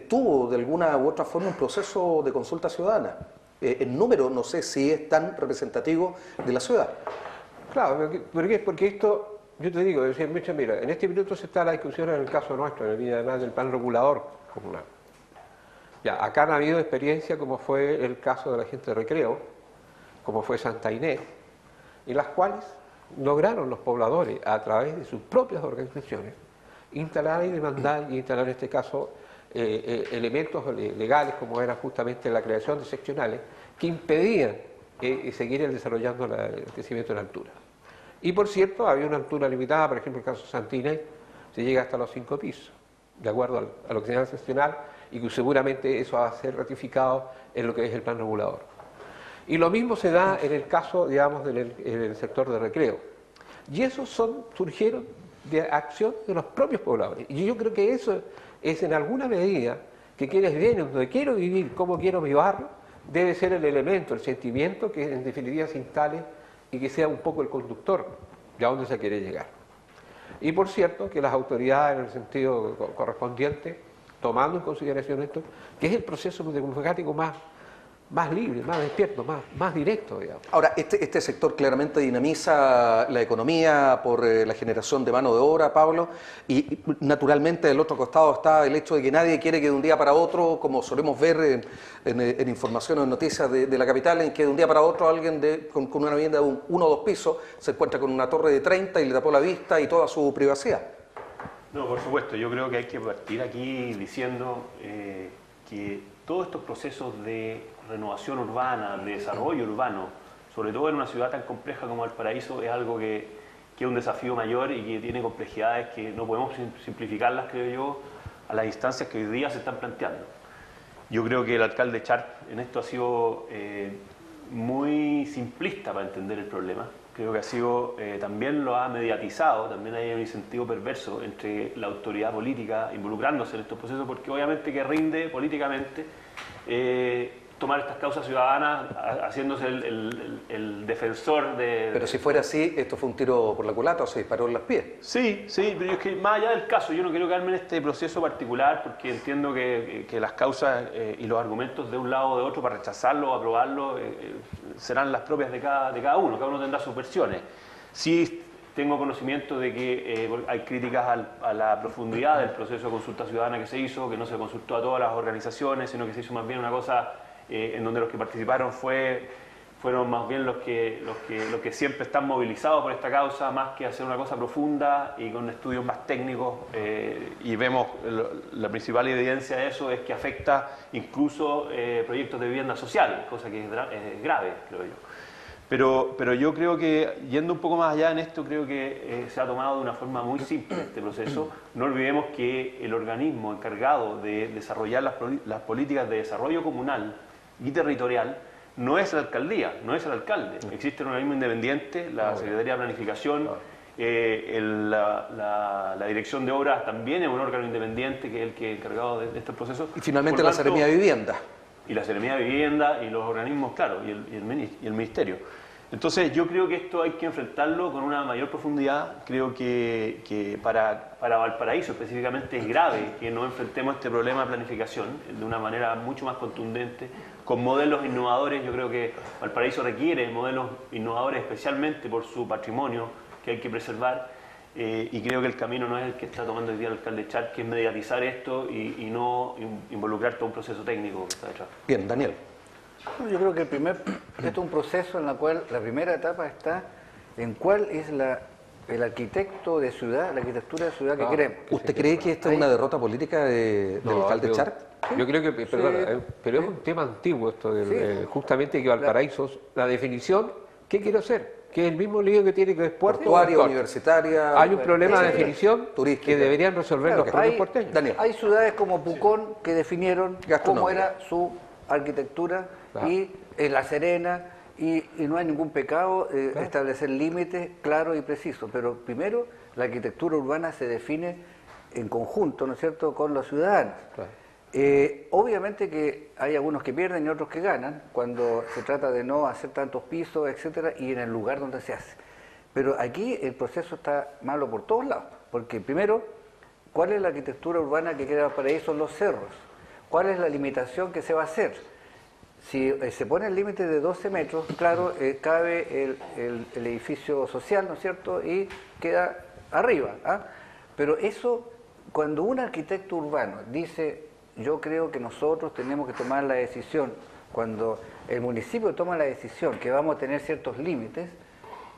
tuvo de alguna u otra forma un proceso de consulta ciudadana. El número no sé si es tan representativo de la ciudad. Claro, porque esto... Yo te digo, mira, en este minuto se está la discusión en el caso nuestro, en el día además del plan regulador comunal. Ya, acá han habido experiencias como fue el caso de la gente de Recreo, como fue Santa Inés, en las cuales lograron los pobladores, a través de sus propias organizaciones, instalar y demandar, y instalar en este caso elementos legales como era justamente la creación de seccionales que impedían seguir desarrollando el crecimiento en altura. Y por cierto, había una altura limitada, por ejemplo, en el caso de Santa Inés, se llega hasta los 5 pisos, de acuerdo a lo que se llama seccional, y que seguramente eso va a ser ratificado en lo que es el plan regulador. Y lo mismo se da en el caso, digamos, en el sector de Recreo. Y esos surgieron de acción de los propios pobladores. Y yo creo que eso es en alguna medida que quienes vienen donde quiero vivir, cómo quiero mi barrio, debe ser el elemento, el sentimiento que en definitiva se instale y que sea un poco el conductor de a dónde se quiere llegar. Y por cierto, que las autoridades en el sentido correspondiente, tomando en consideración esto, que es el proceso democrático más libre, más despierto, más directo, digamos. Ahora, este sector claramente dinamiza la economía por la generación de mano de obra, Pablo, y naturalmente del otro costado está el hecho de que nadie quiere que de un día para otro, como solemos ver en información o en noticias de la capital, en que de un día para otro alguien con una vivienda de 1 o 2 pisos se encuentra con una torre de 30 y le tapó la vista y toda su privacidad. No, por supuesto, yo creo que hay que partir aquí diciendo que todos estos procesos de renovación urbana, de desarrollo urbano, sobre todo en una ciudad tan compleja como Valparaíso, es algo que es un desafío mayor y que tiene complejidades que no podemos simplificarlas, creo yo, a las instancias que hoy día se están planteando. Yo creo que el alcalde Charp en esto ha sido muy simplista para entender el problema. Creo que ha sido, también lo ha mediatizado, también hay un incentivo perverso entre la autoridad política involucrándose en estos procesos, porque obviamente que rinde políticamente tomar estas causas ciudadanas haciéndose el defensor de... Pero si fuera así, esto fue un tiro por la culata o se disparó en los pies. Sí, pero es que más allá del caso, yo no quiero quedarme en este proceso particular porque entiendo que las causas y los argumentos de un lado o de otro para rechazarlo o aprobarlo serán las propias de cada uno tendrá sus versiones. Sí tengo conocimiento de que hay críticas a la profundidad del proceso de consulta ciudadana que se hizo, que no se consultó a todas las organizaciones, sino que se hizo más bien una cosa en donde los que participaron fueron más bien los que siempre están movilizados por esta causa, más que hacer una cosa profunda y con estudios más técnicos, y vemos la principal evidencia de eso es que afecta incluso proyectos de vivienda social, cosa que es grave, creo yo. Pero yo creo que, yendo un poco más allá en esto, creo que se ha tomado de una forma muy simple este proceso. No olvidemos que el organismo encargado de desarrollar las políticas de desarrollo comunal y territorial no es la alcaldía, no es el alcalde. Existe un organismo independiente, la Secretaría de Planificación, la Dirección de Obras también es un órgano independiente que es el que es encargado de este proceso. Y finalmente la Seremía de Vivienda. Y la Seremía de Vivienda y los organismos, claro, y el Ministerio. Entonces yo creo que esto hay que enfrentarlo con una mayor profundidad. Creo que para Valparaíso específicamente es grave que no enfrentemos este problema de planificación de una manera mucho más contundente, con modelos innovadores. Yo creo que Valparaíso requiere modelos innovadores especialmente por su patrimonio que hay que preservar, y creo que el camino no es el que está tomando hoy día el alcalde Char, que es mediatizar esto y no involucrar todo un proceso técnico que está detrás. Bien, Daniel. Yo creo que esto es un proceso en el cual la primera etapa está en cuál es el arquitecto de ciudad, la arquitectura de ciudad que queremos. ¿Usted cree que esta es una derrota política del alcalde Char? Yo creo que, pero es un tema antiguo esto, justamente que Valparaíso, la definición, ¿qué quiero hacer? Que es el mismo lío que tiene que es puerto. Portuaria, universitaria. Hay un problema de definición turística que deberían resolver los propios porteños. Daniel. Hay ciudades como Pucón que definieron cómo era su arquitectura, y en La Serena, y no hay ningún pecado establecer límites claros y precisos, pero primero la arquitectura urbana se define en conjunto, ¿no es cierto?, con los ciudadanos. Obviamente que hay algunos que pierden y otros que ganan cuando se trata de no hacer tantos pisos, etcétera, y en el lugar donde se hace. Pero aquí el proceso está malo por todos lados, porque primero, ¿cuál es la arquitectura urbana que quiere Valparaíso? Los cerros. ¿Cuál es la limitación que se va a hacer? Si se pone el límite de 12 metros, claro, cabe el edificio social, ¿no es cierto?, y queda arriba. Pero eso, cuando un arquitecto urbano dice, yo creo que nosotros tenemos que tomar la decisión, cuando el municipio toma la decisión que vamos a tener ciertos límites,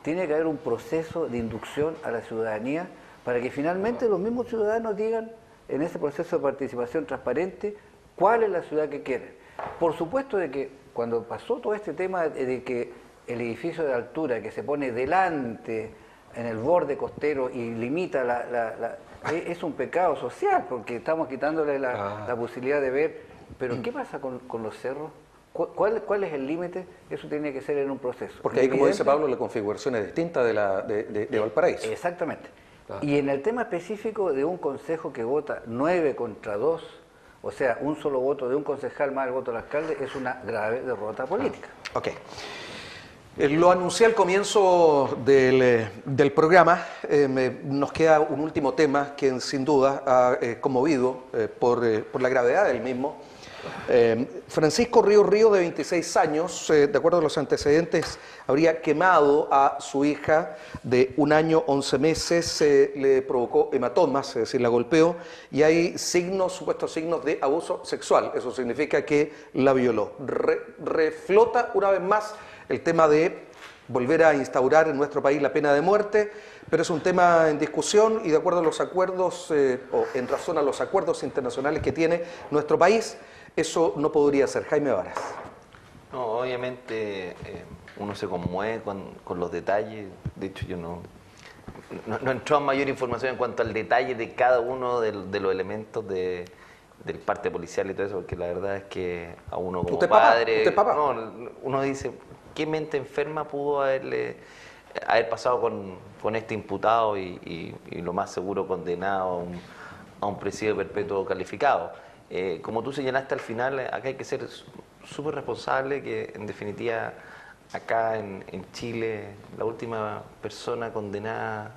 tiene que haber un proceso de inducción a la ciudadanía para que finalmente los mismos ciudadanos digan, en ese proceso de participación transparente, cuál es la ciudad que quieren. Por supuesto de que cuando pasó todo este tema de que el edificio de altura que se pone delante en el borde costero y limita es un pecado social, porque estamos quitándole la posibilidad de ver. Pero ¿qué pasa con los cerros? ¿Cuál es el límite? Eso tiene que ser en un proceso. Porque ahí, como dice Pablo, la configuración es distinta de Valparaíso. Exactamente. Y en el tema específico de un consejo que vota 9 contra 2, o sea, un solo voto de un concejal más el voto del alcalde, es una grave derrota política. Ok. Lo anuncié al comienzo del programa. Nos queda un último tema que sin duda ha conmovido por la gravedad del mismo. Francisco Río, de 26 años, de acuerdo a los antecedentes, habría quemado a su hija de 1 año 11 meses, le provocó hematomas, es decir, la golpeó, y hay supuestos signos de abuso sexual. Eso significa que la violó. Reflota una vez más el tema de volver a instaurar en nuestro país la pena de muerte, pero es un tema en discusión y de acuerdo a los acuerdos, o en razón a los acuerdos internacionales que tiene nuestro país, eso no podría ser. Jaime Varas. No, obviamente uno se conmueve con los detalles. De hecho, yo no entró en mayor información en cuanto al detalle de cada uno de los elementos del parte policial y todo eso, porque la verdad es que a uno como padre, uno dice, ¿qué mente enferma pudo haber pasado con este imputado y lo más seguro condenado a un presidio perpetuo calificado? Como tú señalaste al final, acá hay que ser súper responsable, que en definitiva acá en Chile la última persona condenada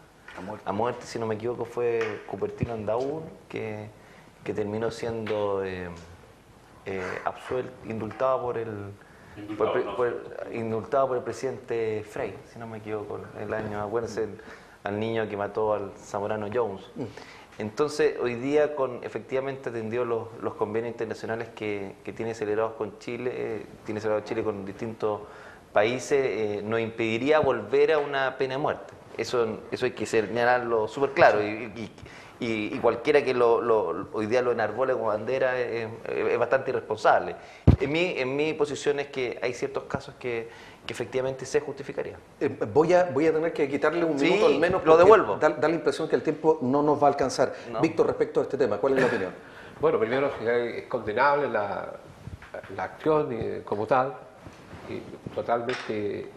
a muerte, si no me equivoco, fue Cupertino Andaúr, que terminó siendo indultado por el presidente Frey, si no me equivoco, el año, acuérdense, al niño que mató al Zamorano Jones. Entonces, hoy día, efectivamente atendió los convenios internacionales que tiene celebrados con Chile, tiene celebrado Chile con distintos países, nos impediría volver a una pena de muerte. Eso hay que señalarlo súper claro, y cualquiera que hoy día lo enarbole como bandera es bastante irresponsable. En mi posición es que hay ciertos casos que efectivamente se justificaría. Voy a tener que quitarle un minuto al menos. Lo devuelvo. Da la impresión que el tiempo no nos va a alcanzar. No. Víctor, respecto a este tema, ¿cuál es la opinión? Bueno, primero es condenable la acción como tal, y totalmente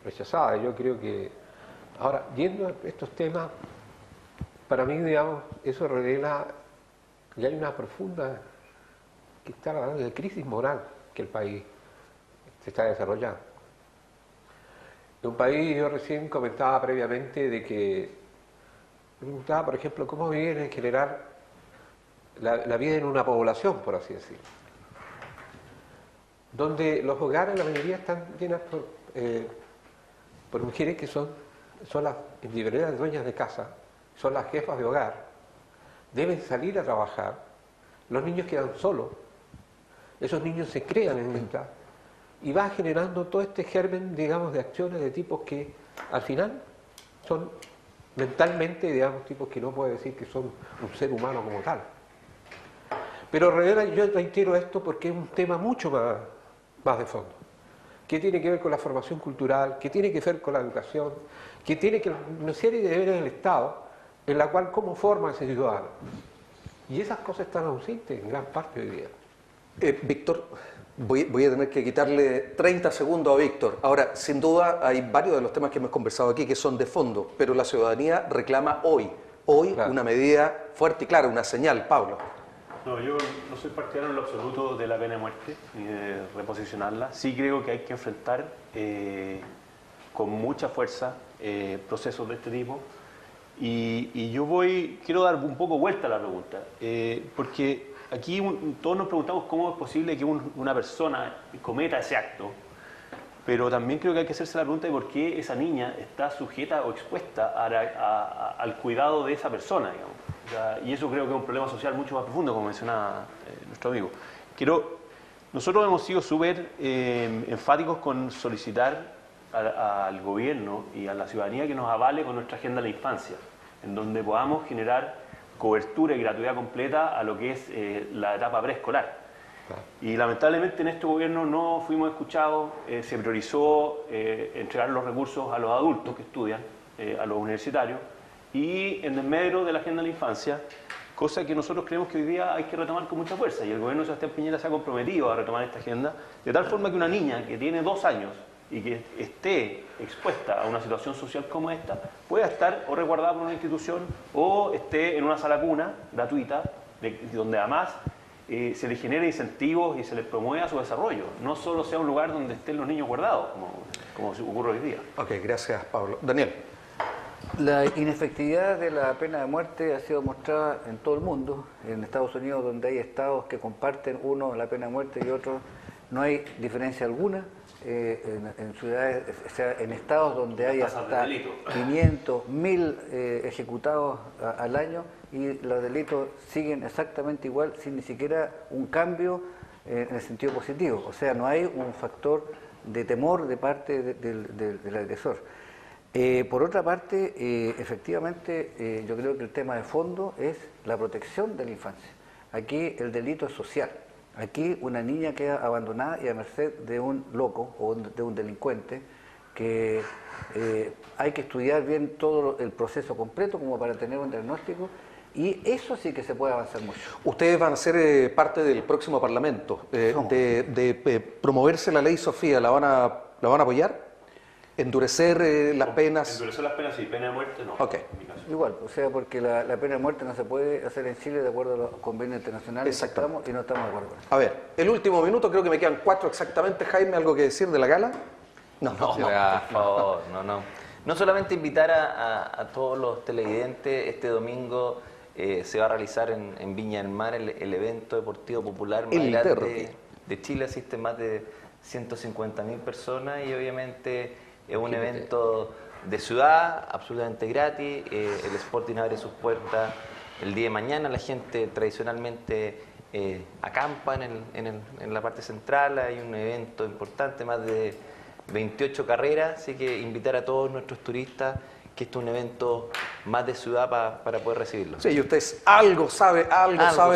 rechazada. Yo creo que, ahora, yendo a estos temas, para mí, digamos, eso revela que hay una profunda, que está hablando de crisis moral que el país se está desarrollando. En un país, yo recién comentaba previamente de que, me preguntaba, por ejemplo, cómo viene en general la vida en una población, por así decirlo, donde los hogares, la mayoría, están llenas por mujeres que son las individuales dueñas de casa, son las jefas de hogar, deben salir a trabajar, los niños quedan solos, esos niños se crean en esta, y va generando todo este germen, digamos, de acciones de tipos que al final son mentalmente, digamos, tipos que no puede decir que son un ser humano como tal. Pero revela, yo reitero esto porque es un tema mucho más de fondo, que tiene que ver con la formación cultural, que tiene que ver con la educación, que tiene que ver con una serie de deberes del Estado, en la cual cómo forma ese ciudadano. Y esas cosas están ausentes en gran parte hoy día. Víctor, voy a tener que quitarle 30 segundos a Víctor. Ahora, sin duda, hay varios de los temas que hemos conversado aquí que son de fondo, pero la ciudadanía reclama hoy claro, una medida fuerte y clara, una señal. Pablo. No, yo no soy partidario en lo absoluto de la pena de muerte, ni de reposicionarla. Sí creo que hay que enfrentar con mucha fuerza procesos de este tipo. Y yo quiero dar un poco vuelta a la pregunta, porque aquí todos nos preguntamos cómo es posible que una persona cometa ese acto, pero también creo que hay que hacerse la pregunta de por qué esa niña está sujeta o expuesta al cuidado de esa persona, digamos. O sea, y eso creo que es un problema social mucho más profundo, como mencionaba nuestro amigo. Nosotros hemos sido súper enfáticos con solicitar al gobierno y a la ciudadanía que nos avale con nuestra agenda de la infancia, en donde podamos generar cobertura y gratuidad completa a lo que es la etapa preescolar. Y lamentablemente en este gobierno no fuimos escuchados, se priorizó entregar los recursos a los adultos que estudian, a los universitarios, y en el medio de la agenda de la infancia, cosa que nosotros creemos que hoy día hay que retomar con mucha fuerza, y el gobierno de Sebastián Piñera se ha comprometido a retomar esta agenda, de tal forma que una niña que tiene 2 años y que esté expuesta a una situación social como esta, pueda estar o resguardada por una institución o esté en una sala cuna gratuita, donde además se le genere incentivos y se les promueva su desarrollo. No solo sea un lugar donde estén los niños guardados, como ocurre hoy día. Ok, gracias, Pablo. Daniel. La inefectividad de la pena de muerte ha sido mostrada en todo el mundo. En Estados Unidos, donde hay estados que comparten uno la pena de muerte y otro, no hay diferencia alguna. En ciudades, o sea, en estados donde hay hasta 500, 1000 ejecutados al año, y los delitos siguen exactamente igual, sin ni siquiera un cambio en el sentido positivo. O sea, no hay un factor de temor de parte del agresor. Por otra parte, efectivamente, yo creo que el tema de fondo es la protección de la infancia. Aquí el delito es social. Aquí una niña queda abandonada y a merced de un loco o de un delincuente que hay que estudiar bien todo el proceso completo como para tener un diagnóstico, y eso sí que se puede avanzar mucho. Ustedes van a ser parte del próximo Parlamento. De promoverse la ley Sofía, ¿la van a apoyar? ¿Endurecer las penas? Endurecer las penas, sí, pena de muerte no. Ok. En mi caso. Igual, o sea, porque la pena de muerte no se puede hacer en Chile de acuerdo a los convenios internacionales que estamos y no estamos de acuerdo con eso. A ver, el último minuto, creo que me quedan 4 exactamente. Jaime, ¿algo que decir de la gala? No, por favor, no. No solamente invitar a todos los televidentes, este domingo se va a realizar en Viña del Mar el evento deportivo popular más grande de Chile, asisten más de 150.000 personas y obviamente es un evento de ciudad, absolutamente gratis, el Sporting abre sus puertas el día de mañana, la gente tradicionalmente acampa en la parte central, hay un evento importante, más de 28 carreras, así que invitar a todos nuestros turistas que este es un evento más de ciudad para poder recibirlo. Sí, y usted algo sabe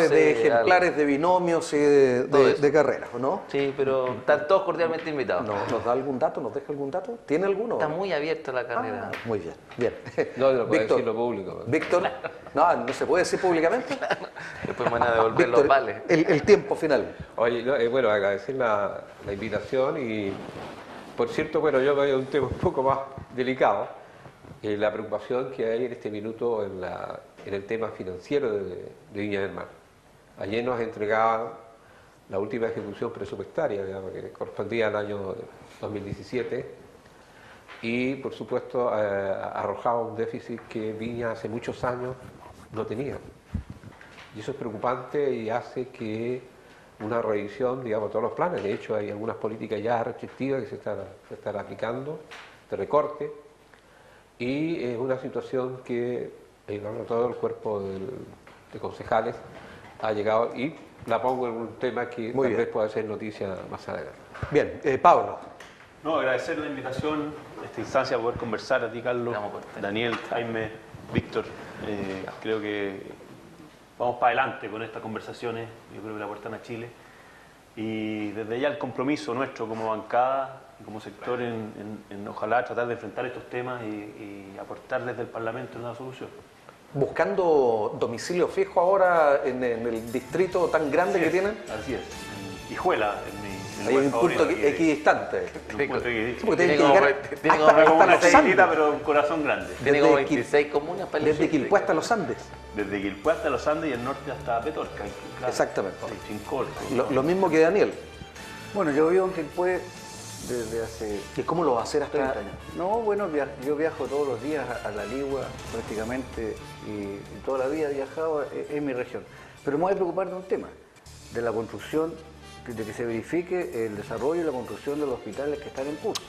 de ejemplares, de binomios y de carreras, ¿no? Sí, pero están todos cordialmente invitados. ¿Nos da algún dato? ¿Nos deja algún dato? ¿Tiene alguno? Está muy abierta la carrera. Muy bien, bien. No, no puede Víctor, decirlo público. Víctor, no se puede decir públicamente. Después van a devolver Víctor, los vales. el tiempo final. Oye, bueno, agradecer la invitación y, por cierto, bueno, yo voy a un tema un poco más delicado. La preocupación que hay en este minuto en el tema financiero de Viña del Mar. Ayer nos entregaban la última ejecución presupuestaria, digamos, que correspondía al año 2017 y, por supuesto, arrojaba un déficit que Viña hace muchos años no tenía. Y eso es preocupante y hace que una revisión, digamos, de todos los planes. De hecho, hay algunas políticas ya restrictivas que se están aplicando, de recorte. Y es una situación que todo el cuerpo de concejales ha llegado y la pongo en un tema que tal vez pueda ser noticia más adelante. Bien, Pablo. No, agradecer la invitación, esta instancia, poder conversar a ti, Carlos, Daniel, Jaime, Víctor. Creo que vamos para adelante con estas conversaciones, yo creo que la aportan a Chile. Y desde ya el compromiso nuestro como bancada y como sector en ojalá tratar de enfrentar estos temas y aportar desde el Parlamento una solución. ¿Buscando domicilio fijo ahora en el distrito tan grande que tienen? Así es, en Hijuela, hay un punto equidistante. Tiene como hasta una chiquitita, pero un corazón grande. Tiene como 26 comunas para elegir. Desde Quilpué hasta los Andes. Desde Quilpué hasta los Andes y el norte hasta Petorca. Claro. Exactamente. Chincol. Lo mismo que Daniel. Bueno, yo vivo en Quilpué desde hace... ¿Y cómo lo va a hacer hasta 30 años? No, bueno, yo viajo todos los días a La Ligua prácticamente y toda la vida he viajado en mi región. Pero me voy a preocupar de un tema, de la construcción, de que se verifique el desarrollo y la construcción de los hospitales que están en curso,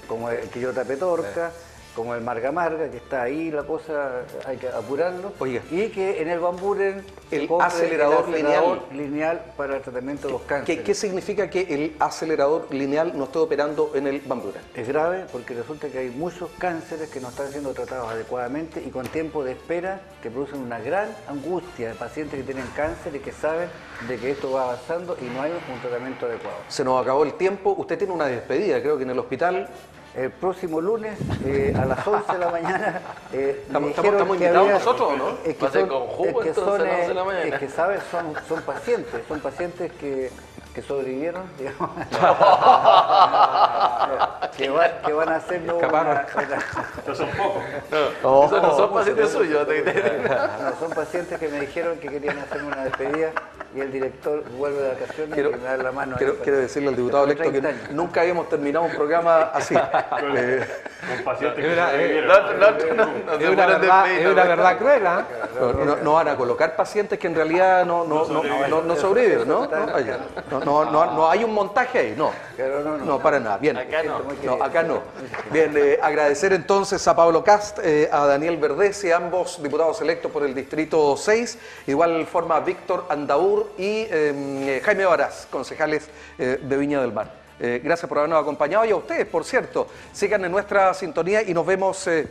como el Quillota Petorca, como el Marga Marga, que está ahí, la cosa hay que apurarlo. Oiga. Y que en el Bamburen el acelerador lineal para el tratamiento de los cánceres. ¿Qué significa que el acelerador lineal no esté operando en el Bamburen? Es grave porque resulta que hay muchos cánceres que no están siendo tratados adecuadamente y con tiempo de espera que producen una gran angustia de pacientes que tienen cáncer y que saben de que esto va avanzando y no hay un tratamiento adecuado. Se nos acabó el tiempo. Usted tiene una despedida, creo que en el hospital. El próximo lunes a las 11 de la mañana ¿Estamos invitados nosotros o no? Es que sabes, son pacientes que sobrevivieron, digamos, que van a hacerlo No son pocos. No son pacientes suyos. No, son pacientes que me dijeron que querían hacer una despedida y el director vuelve de vacaciones y me da la mano. Quiero decirle al diputado electo que nunca habíamos terminado un programa así. Con pacientes que Es una verdad cruel, ¿eh? No van a colocar pacientes que en realidad no sobreviven, ¿no? No hay un montaje ahí, no. No, para nada. Bien. Acá no. Bien, agradecer entonces a Pablo Cast, a Daniel Verdesi, ambos diputados electos por el Distrito 6, de igual forma a Víctor Andaur y Jaime Varaz, concejales de Viña del Mar. Gracias por habernos acompañado y a ustedes, por cierto, sigan en nuestra sintonía y nos vemos en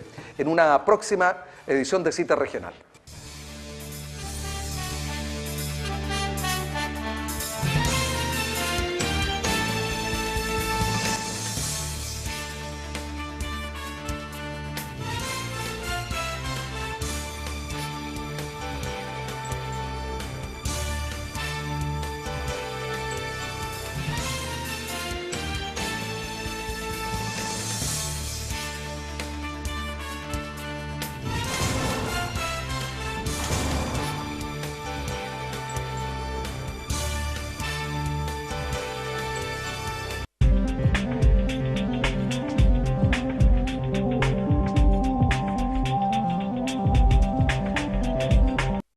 una próxima edición de Cita Regional.